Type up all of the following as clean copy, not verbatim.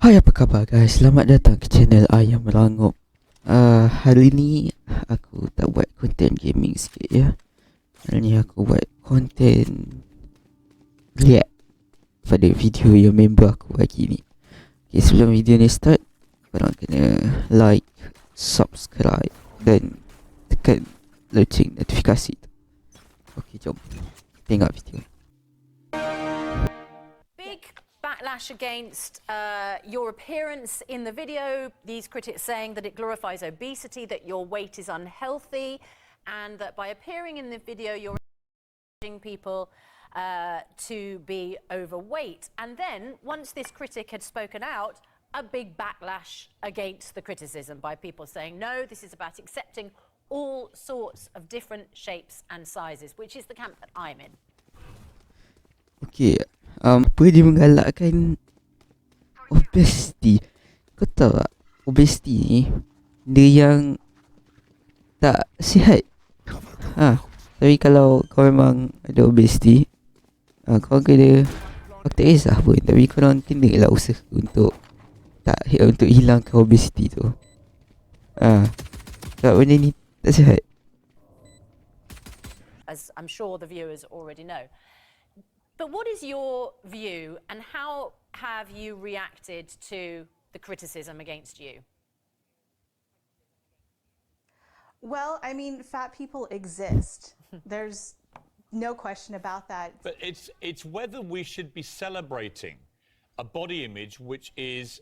Hai, apa khabar guys? Selamat datang ke channel AyamRangoop. Hari ni aku tak buat konten gaming sikit ya. Hari ni aku buat konten react pada video yang member aku bagi ni. Okay, sebelum video ni start, korang kena like, subscribe dan tekan lonceng notifikasi tu. Okay, jom tengok video. Backlash against your appearance in the video. These critics saying that it glorifies obesity, that your weight is unhealthy, and that by appearing in the video you're encouraging people to be overweight. And then, once this critic had spoken out, a big backlash against the criticism by people saying, no, this is about accepting all sorts of different shapes and sizes, which is the camp that I'm in. Okay, apa dia menggalakkan obesiti? Kau tahu tak, obesiti ni dia yang tak sihat. Tapi kalau kau memang ada obesiti, kau kena, aku tak kisah pun, tapi korang kena lah usaha untuk untuk hilangkan obesiti tu. Sebab benda ni tak sihat. As I'm sure the viewers already know. But what is your view, and how have you reacted to the criticism against you? Well, I mean, fat people exist. There's no question about that. But it's whether we should be celebrating a body image which is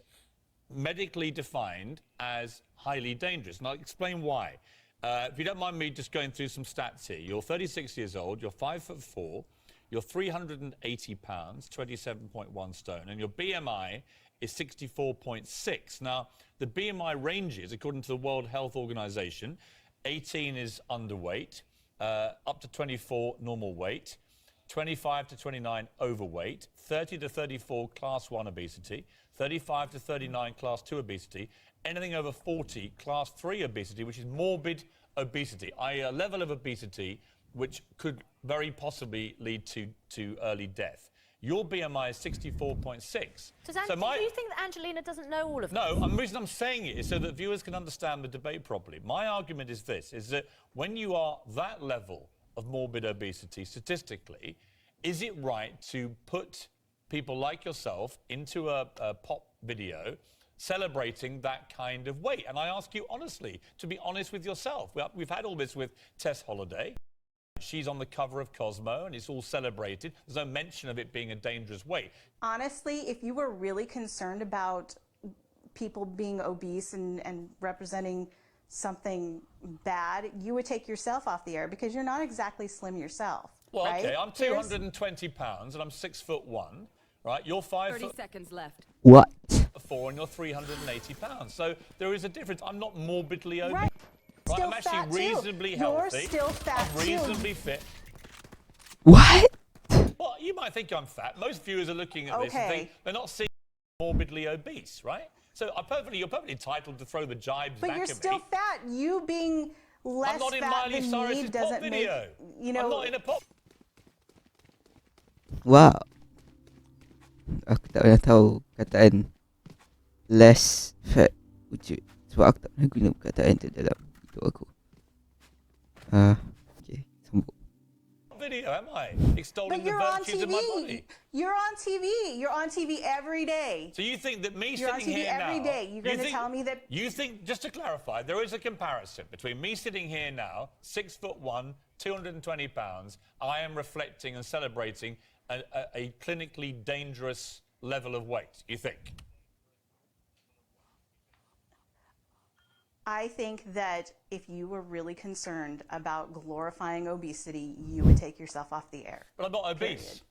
medically defined as highly dangerous. And I'll explain why. If you don't mind me just going through some stats here. You're 36 years old, you're 5'4", you're 380 pounds, 27.1 stone, and your BMI is 64.6. Now, the BMI ranges, according to the World Health Organization, 18 is underweight, up to 24 normal weight, 25 to 29 overweight, 30 to 34 class 1 obesity, 35 to 39 class 2 obesity, anything over 40 class 3 obesity, which is morbid obesity, i.e. a level of obesity which could very possibly lead to early death. Your BMI is 64.6. Do you think that Angelina doesn't know all of this? No, the reason I'm saying it is so that viewers can understand the debate properly. My argument is this, is that when you are that level of morbid obesity, statistically, is it right to put people like yourself into a pop video celebrating that kind of weight? And I ask you honestly, to be honest with yourself. We've had all this with Tess Holliday. She's on the cover of Cosmo and it's all celebrated. There's no mention of it being a dangerous weight. Honestly, if you were really concerned about people being obese and representing something bad, you would take yourself off the air because you're not exactly slim yourself. Well, right? okay, I'm 220 pounds and I'm 6'1", right? You're 5 30 seconds left. What? 4 and you're 380 pounds. So there is a difference. I'm not morbidly obese. Right. Right, Still I'm actually fat reasonably too. healthy. You're still fat I'm reasonably fit. What? Well, you might think I'm fat. Most viewers are looking at this and think they're not seeing morbidly obese, right? So you're perfectly entitled to throw the jibes back at me. But you're still fat. You being less I'm not in fat Miley than Cyrus's me pop doesn't video. make, you know. I'm not in a pop. Wow. Aku tak pernah tahu kataan less fat wujud. Sebab aku tak pernah guna perkataan tu dalam hidup aku. Okay, sambung. Video, am I? Extolling But the you're on virtues of my body. TV. You're on TV. You're on TV every day. So you think that me You're on sitting TV here every now... day. You're going to tell me that... You think, just to clarify, there is a comparison between me sitting here now, 6'1", 220 pounds, I am reflecting and celebrating a clinically dangerous level of weight, you think? I think that if you were really concerned about glorifying obesity, you would take yourself off the air. But I'm not obese.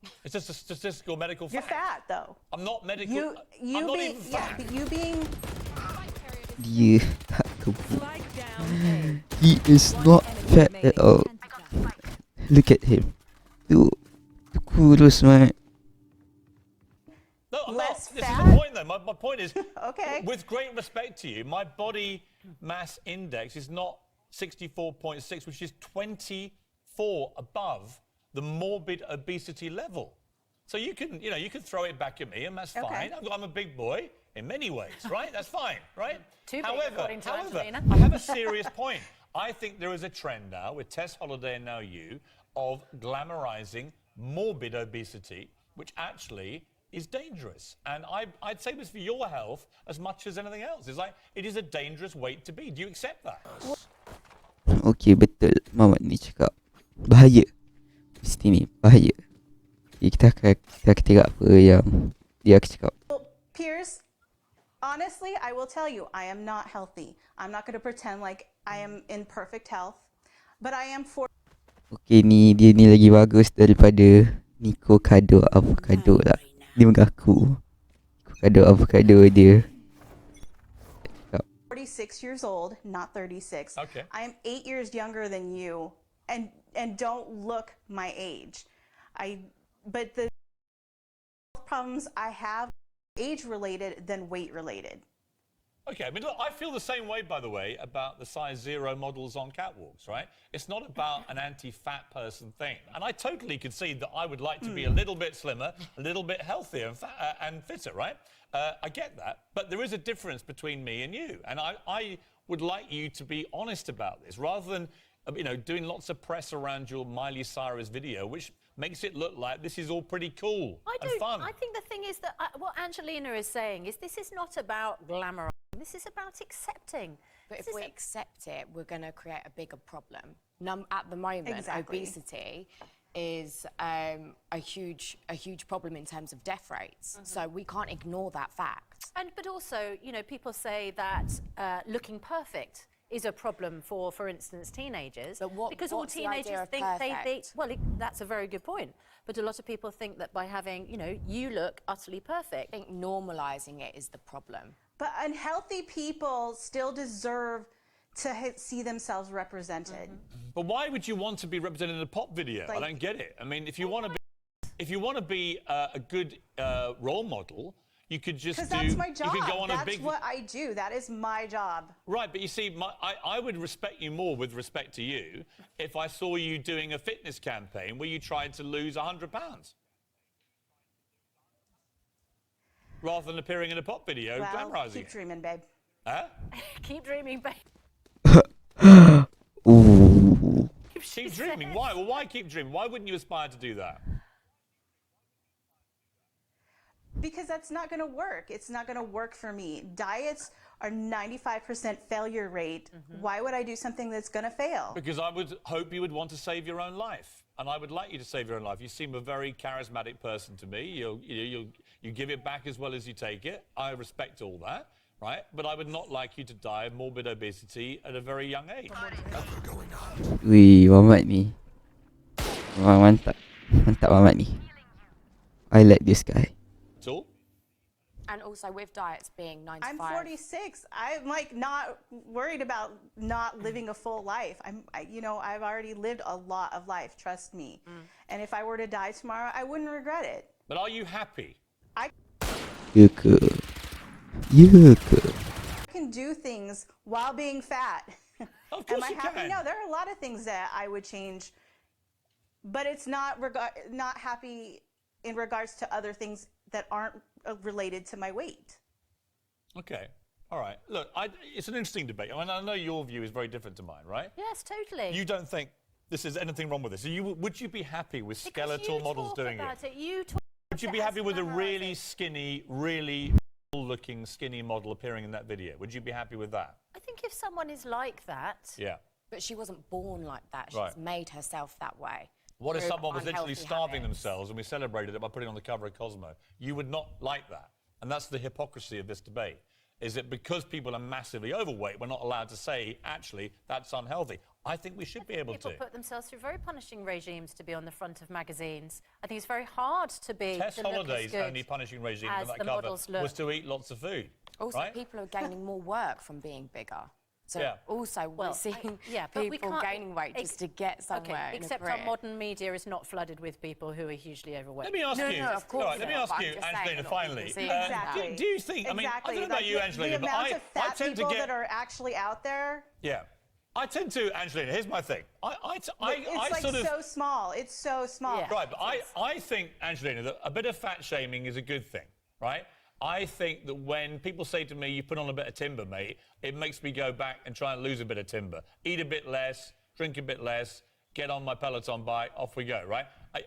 Period. It's just a statistical medical fact. You're fat, though. I'm not medical. You I'm not being, even fat. yeah, but you being... Dia tak kebuk. He is not fat at all. Look at him. Tu kurus man. No, I'm Less not. This is fat? the point, though. My point is, Okay. with great respect to you, my body mass index is not 64.6, which is 24 above the morbid obesity level. So you can throw it back at me, and that's fine. I'm a big boy in many ways, right? That's fine, right? Too big, However, according to Angelina. I have a serious point. I think there is a trend now with Tess Holliday and now you of glamorizing morbid obesity, which actually is dangerous. And I'd say this for your health as much as anything else. It's like, it is a dangerous weight to be. Do you accept that? Okey, betul. Mamat ni cakap bahaya. Mesti ni bahaya. Jadi kita tengok apa yang dia cakap. Well, Piers, honestly, I will tell you, I am not healthy. I'm not going to pretend like I am in perfect health, but I am for. Okey, dia ni lagi bagus daripada Nico kado avocado lah. Dia mengaku Nico kado avocado dia. 46 years old, not 36. Okay. I am 8 years younger than you, and don't look my age. But the problems I have age related than weight related. Okay, I mean, look, I feel the same way, by the way, about the size 0 models on catwalks, right? It's not about an anti-fat person thing. And I totally concede that I would like to be a little bit slimmer, a little bit healthier and fitter, right? I get that. But there is a difference between me and you. And I would like you to be honest about this, rather than, doing lots of press around your Miley Cyrus video, which makes it look like this is all pretty cool and fun. I think the thing is that what Angelina is saying is this is not about glamour. This is about accepting. But if we accept it, we're going to create a bigger problem. At the moment, obesity is a huge problem in terms of death rates. So we can't ignore that fact. But also, people say that looking perfect is a problem for instance, teenagers. But because all teenagers think that's a very good point. But a lot of people think that by having, you look utterly perfect. I think normalising it is the problem. But unhealthy people still deserve to see themselves represented. But why would you want to be represented in a pop video? I don't get it. I mean, if you want to be a good role model, you could just Because that's my job. You could go on that's a big. What I do. That is my job. Right, but you see, I would respect you more with respect to you if I saw you doing a fitness campaign where you tried to lose 100 pounds. Rather than appearing in a pop video, glamorizing keep dreaming, babe. Huh? Keep dreaming, babe. Ooh. Keep dreaming. Why? Well, why keep dreaming? Why wouldn't you aspire to do that? Because that's not going to work. It's not going to work for me. Diets are 95% failure rate. Why would I do something that's going to fail? Because I would hope you would want to save your own life. And I would like you to save your own life. You seem a very charismatic person to me. You give it back as well as you take it. I respect all that, right? But I would not like you to die of morbid obesity at a very young age. Wih, Mamat ni. Mantap. Mantap Mamat ni. I like this guy. That's all. And also with diets being 95. I'm 46. I'm not worried about not living a full life. I've already lived a lot of life, trust me. And if I were to die tomorrow, I wouldn't regret it. But are you happy? Ya ke? Ya ke? I can do things while being fat. Of course Am I you happy? can. No, there are a lot of things that I would change, but it's not happy in regards to other things that aren't related to my weight. Okay. All right. Look, it's an interesting debate. I mean, I know your view is very different to mine, right? Yes, totally. You don't think there's anything wrong with this. Would you be happy with skeletal models doing it? Would you be happy with a really skinny, really looking skinny model appearing in that video? Would you be happy with that? I think if someone is like that, Yeah. But she wasn't born like that. She's Right. made herself that way. What if through someone was literally unhealthy starving habits. themselves and we celebrated it by putting it on the cover of Cosmo? You would not like that. And that's the hypocrisy of this debate, is that because people are massively overweight, we're not allowed to say, actually, that's unhealthy. I think we should be able to. people put themselves through very punishing regimes to be on the front of magazines. I think it's very hard to be. Tess to look as Holliday's good only punishing regime as on that the cover models look. was to eat lots of food. Also, right? people are gaining more work from being bigger. So Yeah. also we're seeing but we people can't- gaining weight just to get somewhere in a except career. our modern media is not flooded with people who are hugely overweight. Let me ask you. of course all right, let me not, ask but I'm you, just saying Angelina, a lot of finally. people see Exactly. Do you think, I mean, I don't know about you, Angelina, the but amount of I fat tend to people get... that are actually out there. Yeah. I tend to, Angelina, here's my thing. It's like sort of... so small. It's so small. Yeah. Right, but I think, Angelina, that a bit of fat shaming is a good thing, right? I think that when people say to me, you put on a bit of timber, mate, it makes me go back and try and lose a bit of timber. Eat a bit less, drink a bit less, get on my Peloton bike, off we go, right?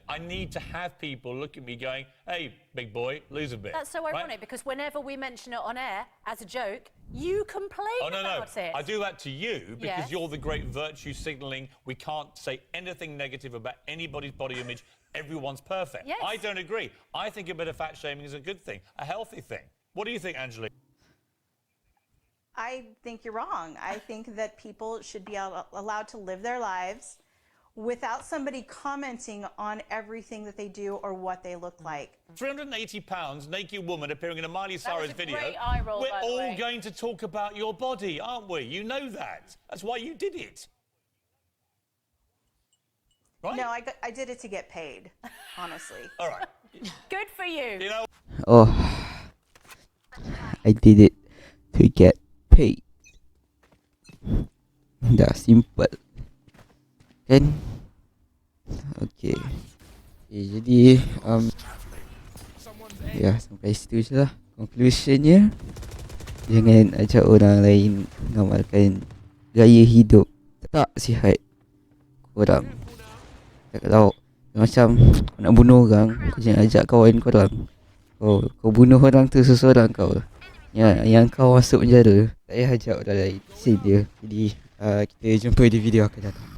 I need to have people look at me going, hey, big boy, lose a bit. That's so ironic, right? because whenever we mention it on air as a joke, you complain about it. I do that to you because Yes. you're the great virtue signalling. We can't say anything negative about anybody's body image. Everyone's perfect. Yes. I don't agree. I think a bit of fat shaming is a good thing, a healthy thing. What do you think, Angelina? I think you're wrong. I think that people should be allowed to live their lives without somebody commenting on everything that they do or what they look like. 380 pounds, naked woman appearing in a Miley was Cyrus a video. great eye roll, We're by the all way. going to talk about your body, aren't we? You know that. That's why you did it. Right? No, I did it to get paid, honestly. All right. Good for you. You know, Oh, I did it to get paid. Dah simple. Kan? Okay. Jadi ya sampai situ je lah conclusionnya. Jangan ajak orang lain mengamalkan gaya hidup tak sihat korang. Kalau macam kau nak bunuh orang, kau jangan ajak kawan korang. Kau bunuh orang tu seseorang kau. Yang kau masuk penjara, tak payah ajak orang lain. Kesian dia. Jadi kita jumpa di video akan datang.